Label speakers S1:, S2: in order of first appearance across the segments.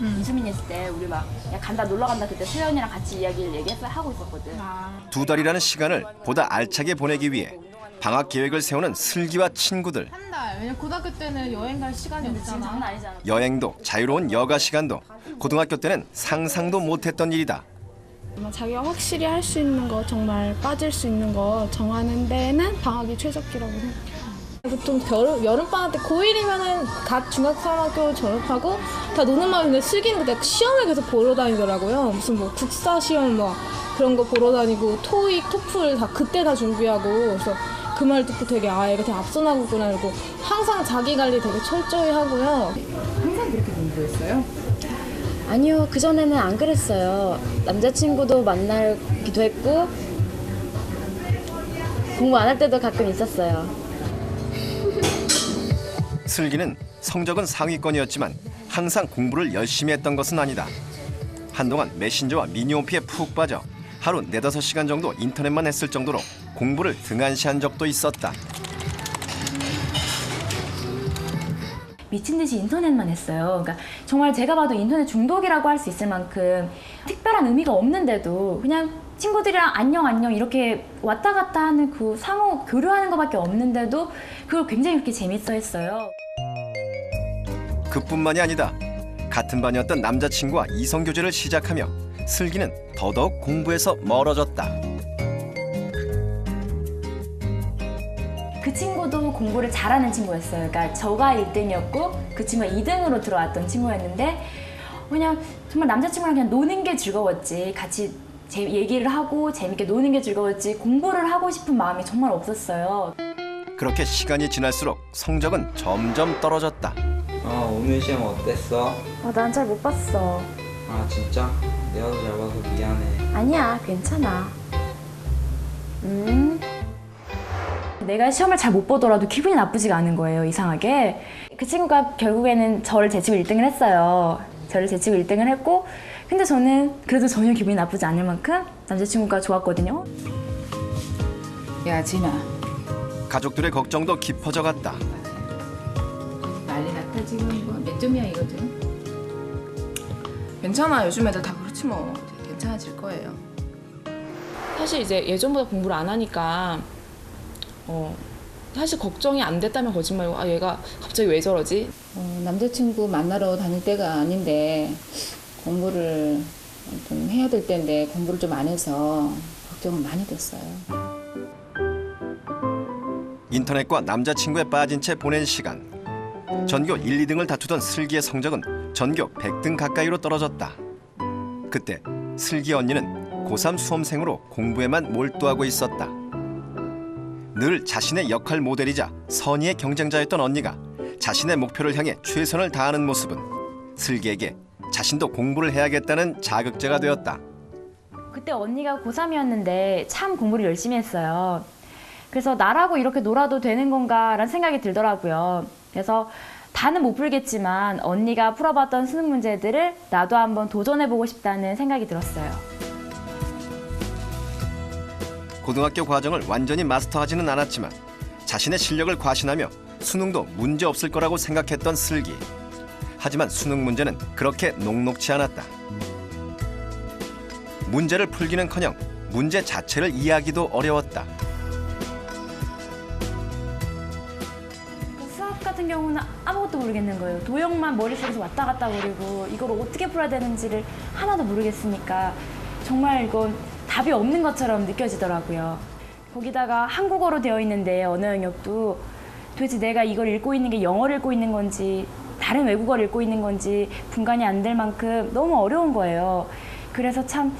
S1: 이수민이 있을 때 우리 막 야 간다 놀러 간다 그때 소연이랑 같이 이야기를 얘기해서 하고 있었거든.
S2: 2달이라는 시간을 보다 알차게 보내기 위해 방학 계획을 세우는 슬기와 친구들.
S3: 한 달. 왜냐면 고등학교 때는 여행 갈 시간이
S1: 근데 지금 장난
S3: 없잖아.
S1: 아니잖아.
S2: 여행도 자유로운 여가 시간도 고등학교 때는 상상도 못했던 일이다.
S4: 자기가 확실히 할 수 있는 거, 정말 빠질 수 있는 거 정하는 데는 방학이 최적기라고 생각해요.
S3: 보통 여름방학 때 고1이면은 갓 중학생학교 졸업하고 다 노는 마음인데 슬기는 그때 시험을 계속 보러 다니더라고요. 무슨 뭐 국사 시험 뭐 그런 거 보러 다니고 토익, 토플 다 그때 다 준비하고 그래서 그 말 듣고 되게 애가 되게 앞서 나가구나 이러고 항상 자기 관리 되게 철저히 하고요.
S5: 아니요, 그전에는 안 그랬어요. 남자친구도 만나기도 했고 공부 안 할 때도 가끔 있었어요.
S2: 슬기는 성적은 상위권이었지만 항상 공부를 열심히 했던 것은 아니다. 한동안 메신저와 미니홈피에 푹 빠져 하루 4-5시간 정도 인터넷만 했을 정도로 공부를 등한시한 적도 있었다.
S1: 미친 듯이 인터넷만 했어요. 그러니까 정말 제가 봐도 인터넷 중독이라고 할 수 있을 만큼 특별한 의미가 없는데도 그냥 친구들이랑 안녕 안녕 이렇게 왔다 갔다 하는 그 상호 교류하는 것밖에 없는데도 그걸 굉장히 그렇게 재밌어 했어요.
S2: 그뿐만이 아니다. 같은 반이었던 남자친구와 이성교제를 시작하며 슬기는 더더욱 공부에서 멀어졌다.
S1: 그 친구도 공부를 잘하는 친구였어요. 그러니까 저가 1등이었고 그 친구가 2등으로 들어왔던 친구였는데 그냥 정말 남자친구랑 그냥 노는 게 즐거웠지 같이 얘기를 하고 재밌게 노는 게 즐거웠지 공부를 하고 싶은 마음이 정말 없었어요.
S2: 그렇게 시간이 지날수록 성적은 점점 떨어졌다.
S6: 오늘 시험 어땠어?
S5: 난 잘 못 봤어.
S6: 아 진짜? 내가 더 잘 봐서 미안해.
S5: 아니야, 괜찮아.
S1: 내가 시험을 잘 못 보더라도 기분이 나쁘지가 않은 거예요. 이상하게. 그 친구가 결국에는 저를 제치고 1등을 했어요. 저를 제치고 1등을 했고 근데 저는 그래도 전혀 기분이 나쁘지 않을 만큼 남자친구가 좋았거든요.
S7: 야, 진아.
S2: 가족들의 걱정도 깊어져 갔다.
S7: 난리 났다 지금 뭐 몇 점이야 이거든. 괜찮아. 요즘 애들 다 그렇지 뭐. 괜찮아질 거예요.
S8: 사실 이제 예전보다 공부를 안 하니까 사실 걱정이 안 됐다면 거짓말이고 아 얘가 갑자기 왜 저러지?
S7: 남자친구 만나러 다닐 때가 아닌데 공부를 좀 해야 될 때인데 공부를 좀 안 해서 걱정은 많이 됐어요.
S2: 인터넷과 남자친구에 빠진 채 보낸 시간. 전교 1, 2등을 다투던 슬기의 성적은 전교 100등 가까이로 떨어졌다. 그때 슬기 언니는 고3 수험생으로 공부에만 몰두하고 있었다. 늘 자신의 역할 모델이자 선의의 경쟁자였던 언니가 자신의 목표를 향해 최선을 다하는 모습은 슬기에게 자신도 공부를 해야겠다는 자극제가 되었다.
S1: 그때 언니가 고3이었는데 참 공부를 열심히 했어요. 그래서 나라고 이렇게 놀아도 되는 건가라는 생각이 들더라고요. 그래서 다는 못 풀겠지만 언니가 풀어봤던 수능 문제들을 나도 한번 도전해보고 싶다는 생각이 들었어요.
S2: 고등학교 과정을 완전히 마스터하지는 않았지만 자신의 실력을 과신하며 수능도 문제 없을 거라고 생각했던 슬기. 하지만 수능 문제는 그렇게 녹록지 않았다. 문제를 풀기는커녕 문제 자체를 이해하기도 어려웠다.
S1: 수학 같은 경우는 아무것도 모르겠는 거예요. 도형만 머릿속에서 왔다 갔다 거리고 이걸 어떻게 풀어야 되는지를 하나도 모르겠으니까 정말 이건 답이 없는 것처럼 느껴지더라고요. 거기다가 한국어로 되어 있는데 언어 영역도 도대체 내가 이걸 읽고 있는 게 영어를 읽고 있는 건지 다른 외국어를 읽고 있는 건지 분간이 안 될 만큼 너무 어려운 거예요. 그래서 참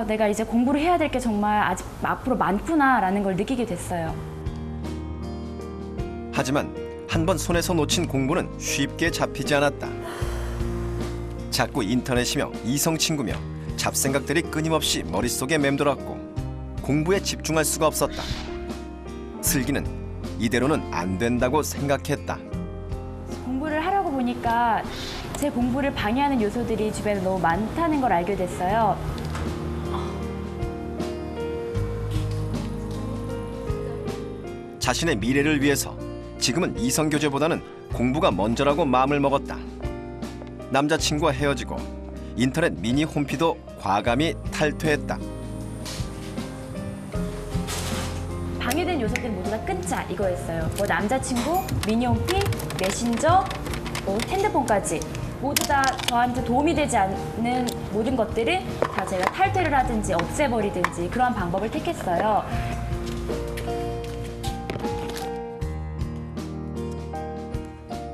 S1: 내가 이제 공부를 해야 될 게 정말 아직 앞으로 많구나라는 걸 느끼게 됐어요.
S2: 하지만 한 번 손에서 놓친 공부는 쉽게 잡히지 않았다. 자꾸 인터넷이며 이성 친구며 잡생각들이 끊임없이 머릿속에 맴돌았고 공부에 집중할 수가 없었다. 슬기는 이대로는 안 된다고 생각했다.
S1: 공부를 하려고 보니까 제 공부를 방해하는 요소들이 주변에 너무 많다는 걸 알게 됐어요.
S2: 자신의 미래를 위해서 지금은 이성교제보다는 공부가 먼저라고 마음을 먹었다. 남자친구와 헤어지고 인터넷 미니 홈피도 과감히 탈퇴했다.
S1: 방해된 요소들 모두 다 끊자 이거였어요. 뭐 남자친구, 미니홈피, 메신저, 뭐 핸드폰까지 모두 다 저한테 도움이 되지 않는 모든 것들을 다 제가 탈퇴를 하든지 없애버리든지 그러한 방법을 택했어요.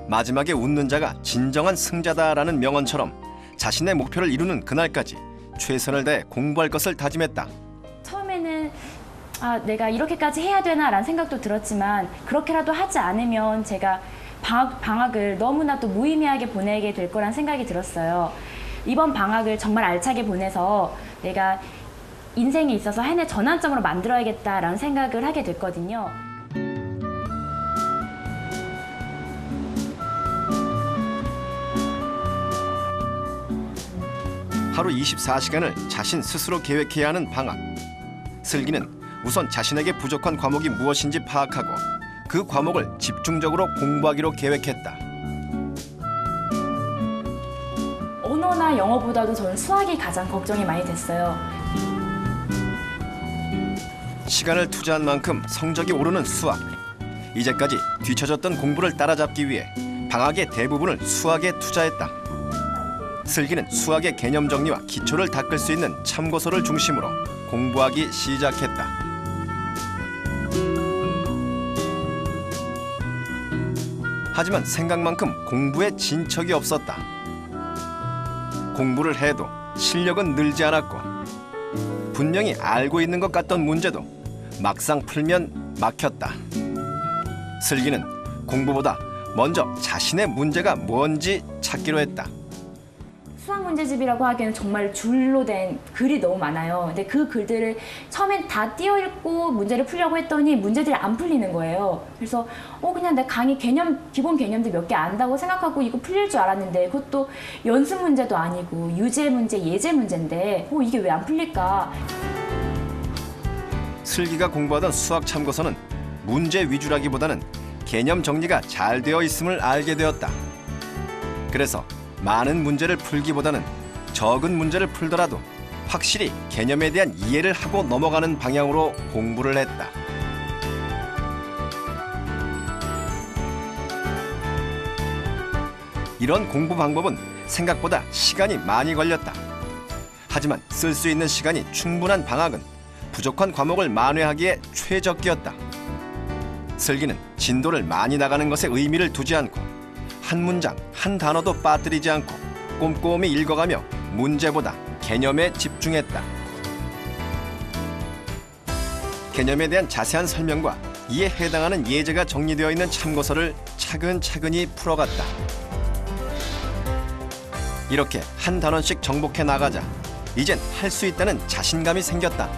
S2: 마지막에 웃는 자가 진정한 승자다라는 명언처럼 자신의 목표를 이루는 그날까지 최선을 다해 공부할 것을 다짐했다.
S1: 처음에는 내가 이렇게까지 해야 되나라는 생각도 들었지만 그렇게라도 하지 않으면 제가 방학을 너무나도 무의미하게 보내게 될 거란 생각이 들었어요. 이번 방학을 정말 알차게 보내서 내가 인생에 있어서 하나의 전환점으로 만들어야겠다라는 생각을 하게 됐거든요.
S2: 하루 24시간을 자신 스스로 계획해야 하는 방학. 슬기는 우선 자신에게 부족한 과목이 무엇인지 파악하고 그 과목을 집중적으로 공부하기로 계획했다.
S1: 언어나 영어보다도 저는 수학이 가장 걱정이 많이 됐어요.
S2: 시간을 투자한 만큼 성적이 오르는 수학. 이제까지 뒤처졌던 공부를 따라잡기 위해 방학의 대부분을 수학에 투자했다. 슬기는 수학의 개념 정리와 기초를 닦을 수 있는 참고서를 중심으로 공부하기 시작했다. 하지만 생각만큼 공부에 진척이 없었다. 공부를 해도 실력은 늘지 않았고 분명히 알고 있는 것 같던 문제도 막상 풀면 막혔다. 슬기는 공부보다 먼저 자신의 문제가 뭔지 찾기로 했다.
S1: 수학 문제집이라고 하기에는 정말 줄로 된 글이 너무 많아요. 근데 그 글들을 처음엔 다 띄어 읽고 문제를 풀려고 했더니 문제들이 안 풀리는 거예요. 그래서 그냥 내 강의 기본 개념들 몇 개 안다고 생각하고 이거 풀릴 줄 알았는데 그것도 연습 문제도 아니고 유제 문제, 예제 문제인데 이게 왜 안 풀릴까?
S2: 슬기가 공부하던 수학 참고서는 문제 위주라기보다는 개념 정리가 잘 되어 있음을 알게 되었다. 그래서 많은 문제를 풀기보다는 적은 문제를 풀더라도 확실히 개념에 대한 이해를 하고 넘어가는 방향으로 공부를 했다. 이런 공부 방법은 생각보다 시간이 많이 걸렸다. 하지만 쓸 수 있는 시간이 충분한 방학은 부족한 과목을 만회하기에 최적기였다. 슬기는 진도를 많이 나가는 것에 의미를 두지 않고 한 문장, 한 단어도 빠뜨리지 않고 꼼꼼히 읽어가며 문제보다 개념에 집중했다. 개념에 대한 자세한 설명과 이에 해당하는 예제가 정리되어 있는 참고서를 차근차근히 풀어갔다. 이렇게 한 단원씩 정복해 나가자 이젠 할 수 있다는 자신감이 생겼다.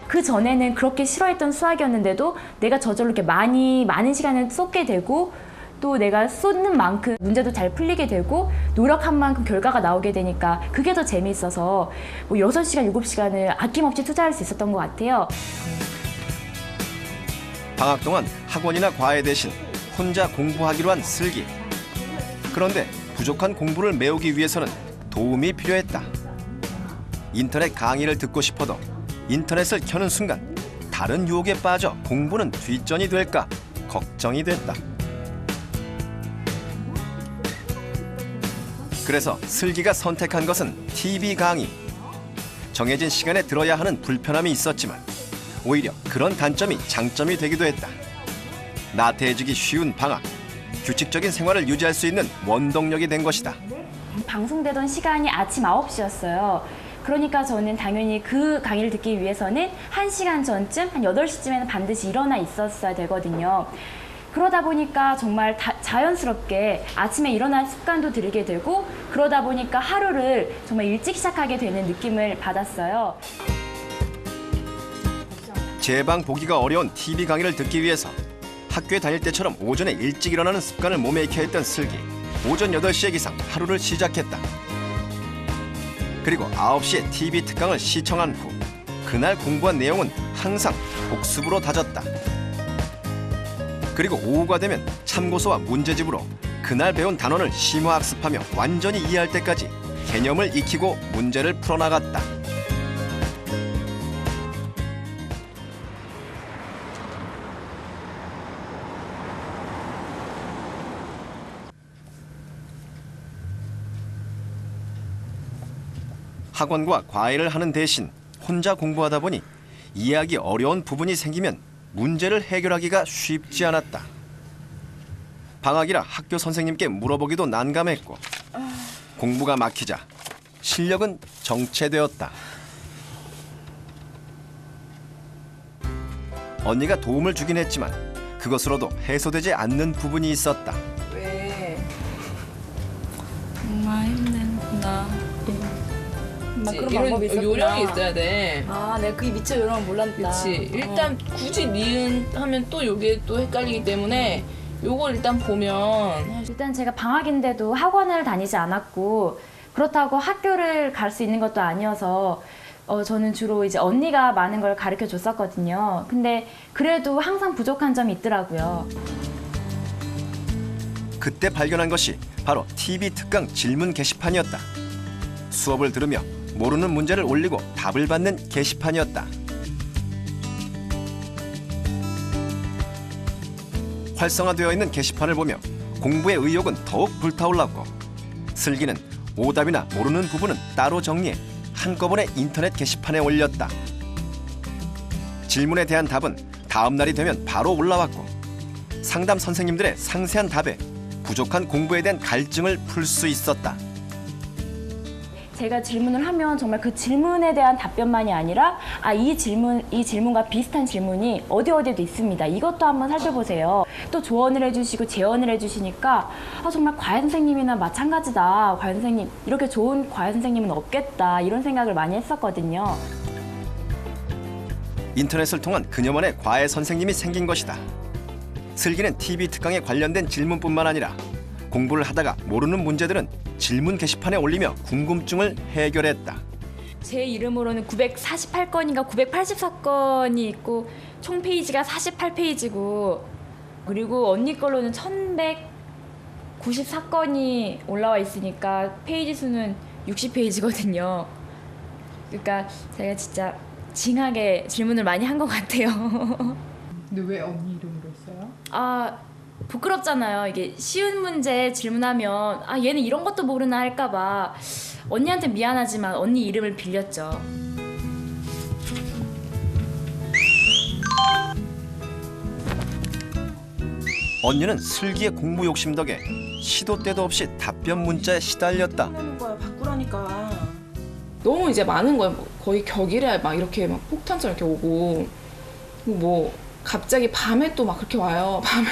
S1: 그 전에는 그렇게 싫어했던 수학이었는데도 내가 저절로 이렇게 많은 시간을 쏟게 되고 또 내가 쏟는 만큼 문제도 잘 풀리게 되고 노력한 만큼 결과가 나오게 되니까 그게 더 재미있어서 6시간, 7시간을 아낌없이 투자할 수 있었던 것 같아요.
S2: 방학 동안 학원이나 과외 대신 혼자 공부하기로 한 슬기. 그런데 부족한 공부를 메우기 위해서는 도움이 필요했다. 인터넷 강의를 듣고 싶어도 인터넷을 켜는 순간 다른 유혹에 빠져 공부는 뒷전이 될까 걱정이 됐다. 그래서 슬기가 선택한 것은 TV 강의. 정해진 시간에 들어야 하는 불편함이 있었지만 오히려 그런 단점이 장점이 되기도 했다. 나태해지기 쉬운 방학, 규칙적인 생활을 유지할 수 있는 원동력이 된 것이다.
S1: 방송되던 시간이 아침 9시였어요. 그러니까 저는 당연히 그 강의를 듣기 위해서는 1시간 전쯤, 한 8시쯤에는 반드시 일어나 있었어야 되거든요. 그러다 보니까 정말 자연스럽게 아침에 일어날 습관도 들이게 되고 그러다 보니까 하루를 정말 일찍 시작하게 되는 느낌을 받았어요.
S2: 제방 보기가 어려운 TV 강의를 듣기 위해서 학교에 다닐 때처럼 오전에 일찍 일어나는 습관을 몸에 익혀 했던 슬기. 오전 8시에 기상 하루를 시작했다. 그리고 9시에 TV 특강을 시청한 후 그날 공부한 내용은 항상 복습으로 다졌다. 그리고 오후가 되면 참고서와 문제집으로 그날 배운 단원을 심화학습하며 완전히 이해할 때까지 개념을 익히고 문제를 풀어나갔다. 학원과 과외를 하는 대신 혼자 공부하다 보니 이해하기 어려운 부분이 생기면 문제를 해결하기가 쉽지 않았다. 방학이라 학교 선생님께 물어보기도 난감했고 공부가 막히자 실력은 정체되었다. 언니가 도움을 주긴 했지만 그것으로도 해소되지 않는 부분이 있었다.
S8: 왜?
S1: 정말 힘든다. 막 그런
S8: 이런
S1: 방법이 있었구나.
S8: 요령이 있어야 돼.
S1: 아, 내가 그게 미처 요령을 몰랐다.
S8: 그렇지. 일단 굳이 니은 하면 또 요게 또 헷갈리기 때문에 요걸 일단 보면
S1: 일단 제가 방학인데도 학원을 다니지 않았고 그렇다고 학교를 갈 수 있는 것도 아니어서 저는 주로 이제 언니가 많은 걸 가르쳐 줬었거든요. 근데 그래도 항상 부족한 점이 있더라고요.
S2: 그때 발견한 것이 바로 TV 특강 질문 게시판이었다. 수업을 들으며 모르는 문제를 올리고 답을 받는 게시판이었다. 활성화되어 있는 게시판을 보며 공부의 의욕은 더욱 불타올랐고 슬기는 오답이나 모르는 부분은 따로 정리해 한꺼번에 인터넷 게시판에 올렸다. 질문에 대한 답은 다음 날이 되면 바로 올라왔고 상담 선생님들의 상세한 답에 부족한 공부에 대한 갈증을 풀 수 있었다.
S1: 제가 질문을 하면 정말 그 질문에 대한 답변만이 아니라 이 질문과 비슷한 질문이 어디에도 있습니다. 이것도 한번 살펴보세요. 또 조언을 해주시고 제언을 해주시니까 정말 과외 선생님이나 마찬가지다. 과외 선생님 이렇게 좋은 과외 선생님은 없겠다. 이런 생각을 많이 했었거든요.
S2: 인터넷을 통한 그녀만의 과외 선생님이 생긴 것이다. 슬기는 TV 특강에 관련된 질문뿐만 아니라 공부를 하다가 모르는 문제들은 질문 게시판에 올리며 궁금증을 해결했다.
S1: 제 이름으로는 948건인가 984건이 있고 총 페이지가 48페이지고 그리고 언니 걸로는 1194건이 올라와 있으니까 페이지 수는 60페이지거든요. 그러니까 제가 진짜 징하게 질문을 많이 한 것 같아요.
S9: 근데 왜 언니 이름으로 했어요?
S1: 부끄럽잖아요. 이게 쉬운 문제 질문하면 얘는 이런 것도 모르나 할까봐 언니한테 미안하지만 언니 이름을 빌렸죠.
S2: 언니는 슬기의 공부 욕심 덕에 시도 때도 없이 답변 문자에 시달렸다.
S8: 하는 거야 바꾸라니까. 너무 이제 많은 거야. 거의 격일에 막 이렇게 막 폭탄처럼 이렇게 오고 뭐 갑자기 밤에 또 막 그렇게 와요. 밤에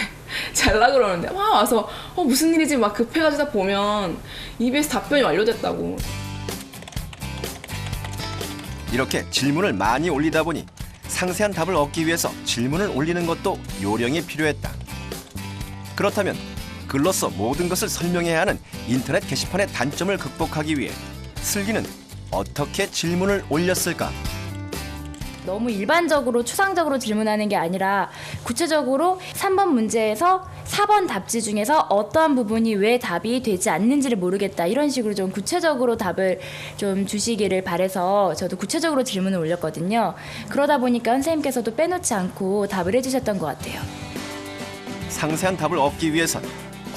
S8: 잘라 그러는데 막 와서 무슨 일이지 막 급해가지고 딱 보면 EBS 답변이 완료됐다고.
S2: 이렇게 질문을 많이 올리다 보니 상세한 답을 얻기 위해서 질문을 올리는 것도 요령이 필요했다. 그렇다면 글로써 모든 것을 설명해야 하는 인터넷 게시판의 단점을 극복하기 위해 슬기는 어떻게 질문을 올렸을까?
S1: 너무 일반적으로 추상적으로 질문하는 게 아니라 구체적으로 3번 문제에서 4번 답지 중에서 어떠한 부분이 왜 답이 되지 않는지를 모르겠다. 이런 식으로 좀 구체적으로 답을 좀 주시기를 바라서 저도 구체적으로 질문을 올렸거든요. 그러다 보니까 선생님께서도 빼놓지 않고 답을 해주셨던 것 같아요.
S2: 상세한 답을 얻기 위해선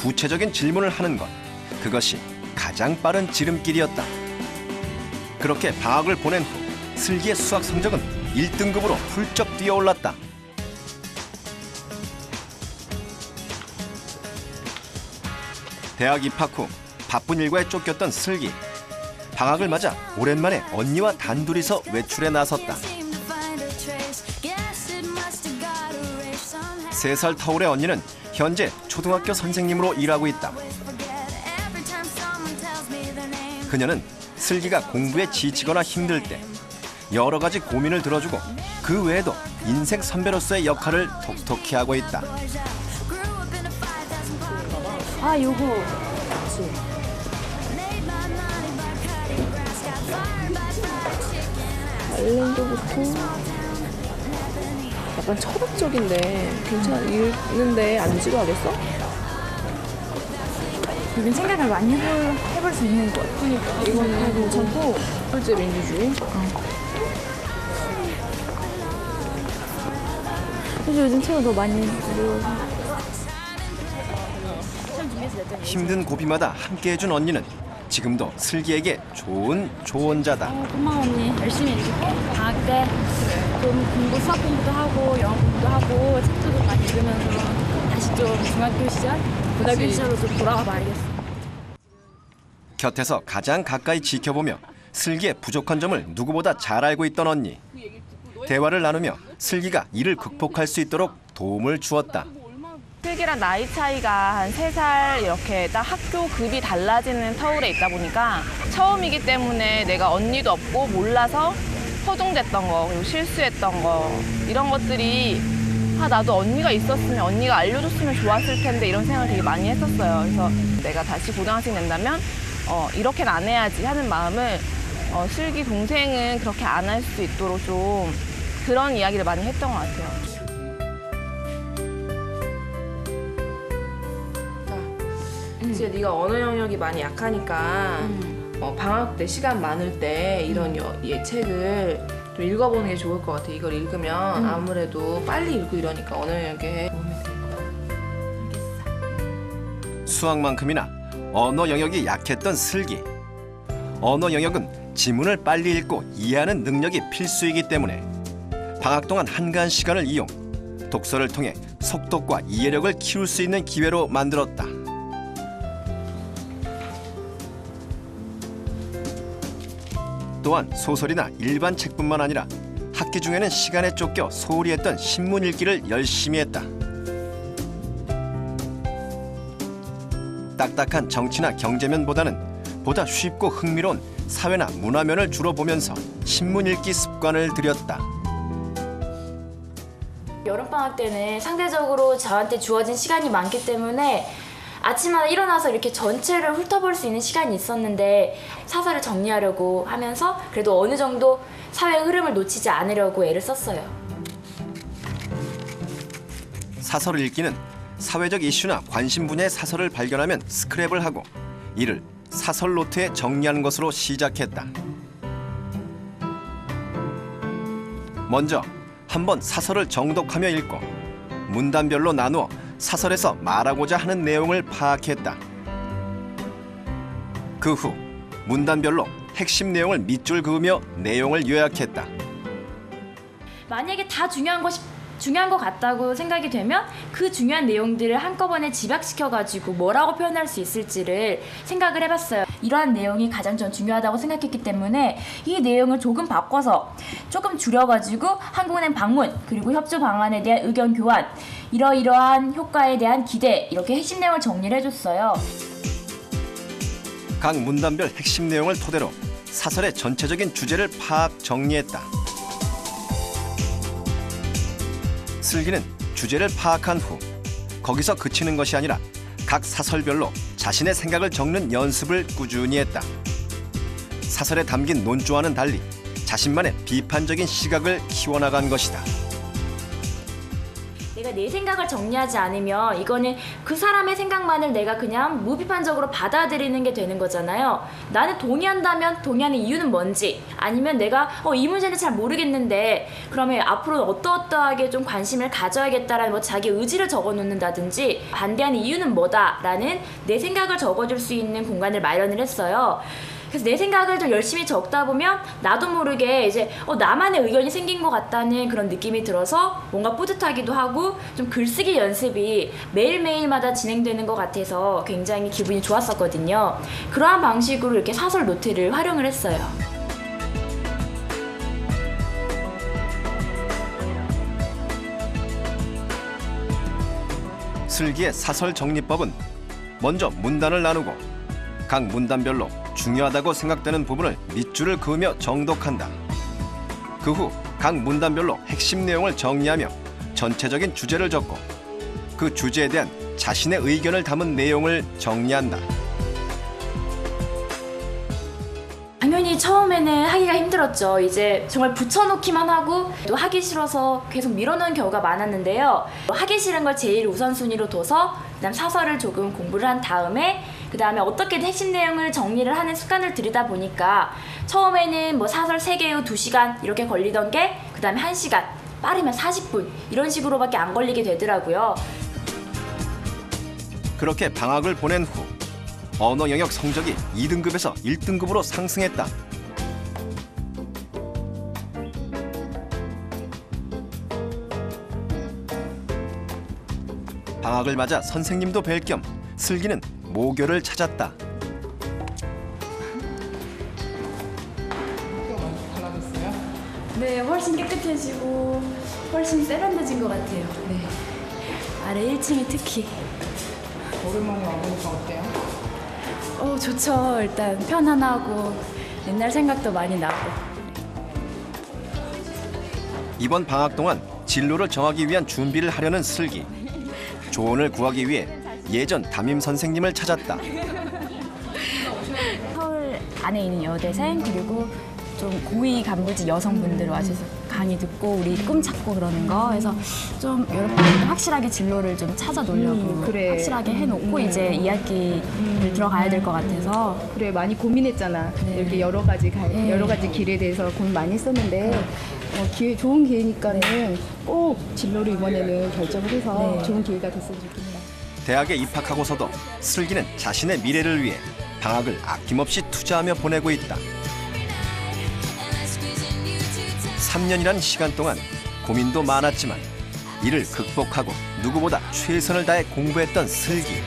S2: 구체적인 질문을 하는 것, 그것이 가장 빠른 지름길이었다. 그렇게 방학을 보낸 후 슬기의 수학 성적은 1등급으로 훌쩍 뛰어올랐다. 대학 입학 후 바쁜 일과에 쫓겼던 슬기. 방학을 맞아 오랜만에 언니와 단둘이서 외출에 나섰다. 3살 터울의 언니는 현재 초등학교 선생님으로 일하고 있다. 그녀는 슬기가 공부에 지치거나 힘들 때 여러 가지 고민을 들어주고 그 외에도 인생 선배로서의 역할을 톡톡히 하고 있다.
S1: 요거.
S8: 아일랜드부터 약간 철학적인데 괜찮은데 안 지루하겠어?
S1: 이건 생각을 많이 해볼 수 있는 것 같으니까.
S8: 이거는 괜찮고 실제 민주주의.
S1: 그래서 요즘 책을 더 많이 읽고.
S2: 힘든 고비마다 함께해준 언니는 지금도 슬기에게 좋은 조언자다.
S1: 고마워 언니. 열심히 읽을게. 방학 때 좀 수학 공부도 하고 영어 공부도 하고 책도 좀 많이 읽으면서 다시 좀 중학교 시절, 고등학교 시절로 좀 돌아가 봐야겠어.
S2: 곁에서 가장 가까이 지켜보며 슬기의 부족한 점을 누구보다 잘 알고 있던 언니. 대화를 나누며 슬기가 이를 극복할 수 있도록 도움을 주었다.
S8: 슬기랑 나이 차이가 한 3살 이렇게 딱 학교 급이 달라지는 터울에 있다 보니까 처음이기 때문에 내가 언니도 없고 몰라서 허둥댔던 거, 그리고 실수했던 거 이런 것들이 나도 언니가 있었으면 언니가 알려줬으면 좋았을 텐데 이런 생각을 되게 많이 했었어요. 그래서 내가 다시 고등학생 된다면 이렇게는 안 해야지 하는 마음을 슬기 동생은 그렇게 안 할 수 있도록 좀 그런 이야기를 많이 했던 것 같아요. 진짜 네가 언어 영역이 많이 약하니까 방학 때 시간 많을 때 이런 책을 좀 읽어보는 게 좋을 것 같아. 이걸 읽으면 아무래도 빨리 읽고 이러니까 언어 영역에 도움이 될 거야.
S2: 수학만큼이나 언어 영역이 약했던 슬기. 언어 영역은 지문을 빨리 읽고 이해하는 능력이 필수이기 때문에 방학 동안 한가한 시간을 이용 독서를 통해 속독과 이해력을 키울 수 있는 기회로 만들었다. 또한 소설이나 일반 책뿐만 아니라 학기 중에는 시간에 쫓겨 소홀히 했던 신문 읽기를 열심히 했다. 딱딱한 정치나 경제면보다는 보다 쉽고 흥미로운 사회나 문화면을 주로 보면서 신문 읽기 습관을 들였다.
S5: 여름방학 때는 상대적으로 저한테 주어진 시간이 많기 때문에 아침마다 일어나서 이렇게 전체를 훑어볼 수 있는 시간이 있었는데 사설을 정리하려고 하면서 그래도 어느 정도 사회 흐름을 놓치지 않으려고 애를 썼어요.
S2: 사설 읽기는 사회적 이슈나 관심 분야의 사설을 발견하면 스크랩을 하고 이를 사설 노트에 정리하는 것으로 시작했다. 먼저 한번 사설을 정독하며 읽고 문단별로 나누어 사설에서 말하고자 하는 내용을 파악했다. 그 후 문단별로 핵심 내용을 밑줄 그으며 내용을 요약했다.
S1: 만약에 다 중요한 것 같다고 생각이 되면 그 중요한 내용들을 한꺼번에 집약시켜가지고 뭐라고 표현할 수 있을지를 생각을 해봤어요. 이러한 내용이 가장 전 중요하다고 생각했기 때문에 이 내용을 조금 바꿔서 조금 줄여가지고 한국은행 방문 그리고 협조 방안에 대한 의견 교환 이러이러한 효과에 대한 기대 이렇게 핵심 내용을 정리를 해줬어요.
S2: 각 문단별 핵심 내용을 토대로 사설의 전체적인 주제를 파악 정리했다. 슬기는 주제를 파악한 후 거기서 그치는 것이 아니라 각 사설별로 자신의 생각을 적는 연습을 꾸준히 했다. 사설에 담긴 논조와는 달리 자신만의 비판적인 시각을 키워나간 것이다.
S1: 내가 내 생각을 정리하지 않으면 이거는 그 사람의 생각만을 내가 그냥 무비판적으로 받아들이는 게 되는 거잖아요. 나는 동의한다면 동의하는 이유는 뭔지 아니면 내가 이 문제는 잘 모르겠는데 그러면 앞으로 어떠어떠하게 좀 관심을 가져야겠다라는 자기 의지를 적어놓는다든지 반대하는 이유는 뭐다라는 내 생각을 적어줄 수 있는 공간을 마련을 했어요. 그래서 내 생각을 좀 열심히 적다 보면 나도 모르게 이제 나만의 의견이 생긴 것 같다는 그런 느낌이 들어서 뭔가 뿌듯하기도 하고 좀 글쓰기 연습이 매일매일마다 진행되는 것 같아서 굉장히 기분이 좋았었거든요. 그러한 방식으로 이렇게 사설 노트를 활용을 했어요.
S2: 슬기의 사설 정리법은 먼저 문단을 나누고 각 문단별로 중요하다고 생각되는 부분을 밑줄을 그으며 정독한다. 그 후 각 문단별로 핵심 내용을 정리하며 전체적인 주제를 적고 그 주제에 대한 자신의 의견을 담은 내용을 정리한다.
S1: 당연히 처음에는 하기가 힘들었죠. 이제 정말 붙여놓기만 하고 또 하기 싫어서 계속 밀어놓은 경우가 많았는데요. 하기 싫은 걸 제일 우선순위로 둬서 그다음 사설을 조금 공부를 한 다음에
S5: 그 다음에 어떻게든 핵심 내용을 정리를 하는 습관을 들이다 보니까 처음에는 뭐 사설 3개 후 2시간 이렇게 걸리던 게 그 다음에 1시간, 빠르면 40분 이런 식으로밖에 안 걸리게 되더라고요.
S2: 그렇게 방학을 보낸 후 언어 영역 성적이 2등급에서 1등급으로 상승했다. 방학을 맞아 선생님도 뵐 겸 슬기는 모교를 찾았다.
S9: 달라졌어요?
S1: 네, 훨씬 깨끗해지고 훨씬 세련돼진 것 같아요. 네. 아래 1층이 특히.
S9: 오랜만에 와보니까 어때요?
S1: 좋죠. 일단 편안하고 옛날 생각도 많이 나고.
S2: 이번 방학 동안 진로를 정하기 위한 준비를 하려는 슬기. 조언을 구하기 위해 예전 담임 선생님을 찾았다.
S1: 서울 안에 있는 여대생 그리고 좀 고위 간부직 여성분들 와주셔서 강의 듣고 우리 꿈 찾고 그러는 거 해서 좀 여러분들 확실하게 진로를 좀 찾아 놓으려고 확실하게 해놓고 이제 2학기를 들어가야 될 것 같아서.
S10: 그래, 많이 고민했잖아.
S1: 네.
S10: 이렇게 여러 가지 길에 대해서 고민 많이 했었는데 좋은 기회니까는 꼭 진로를 이번에는 결정을 해서 좋은 기회가 됐으면 좋겠네요.
S2: 대학에 입학하고서도 슬기는 자신의 미래를 위해 방학을 아낌없이 투자하며 보내고 있다. 3년이란 시간 동안 고민도 많았지만 이를 극복하고 누구보다 최선을 다해 공부했던 슬기.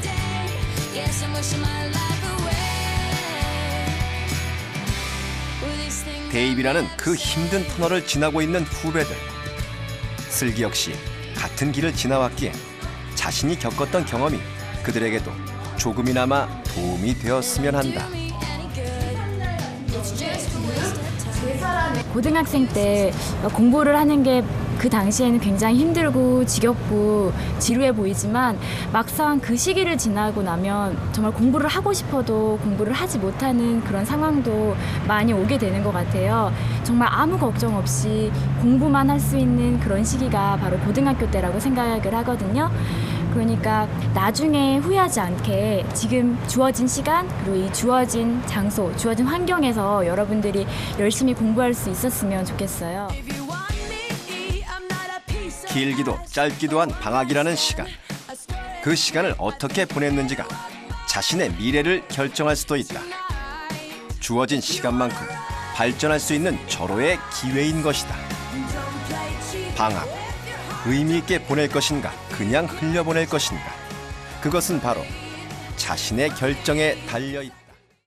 S2: 대입이라는 그 힘든 터널을 지나고 있는 후배들. 슬기 역시 같은 길을 지나왔기에 자신이 겪었던 경험이 그들에게도 조금이나마 도움이 되었으면 한다.
S1: 고등학생 때 공부를 하는 게 그 당시에는 굉장히 힘들고 지겹고 지루해 보이지만 막상 그 시기를 지나고 나면 정말 공부를 하고 싶어도 공부를 하지 못하는 그런 상황도 많이 오게 되는 것 같아요. 정말 아무 걱정 없이 공부만 할 수 있는 그런 시기가 바로 고등학교 때라고 생각을 하거든요. 그러니까 나중에 후회하지 않게 지금 주어진 시간 그리고 이 주어진 장소, 주어진 환경에서 여러분들이 열심히 공부할 수 있었으면 좋겠어요.
S2: 길기도 짧기도 한 방학이라는 시간. 그 시간을 어떻게 보냈는지가 자신의 미래를 결정할 수도 있다. 주어진 시간만큼 발전할 수 있는 절호의 기회인 것이다. 방학, 의미 있게 보낼 것인가 그냥 흘려보낼 것인가, 그것은 바로 자신의 결정에 달려있다.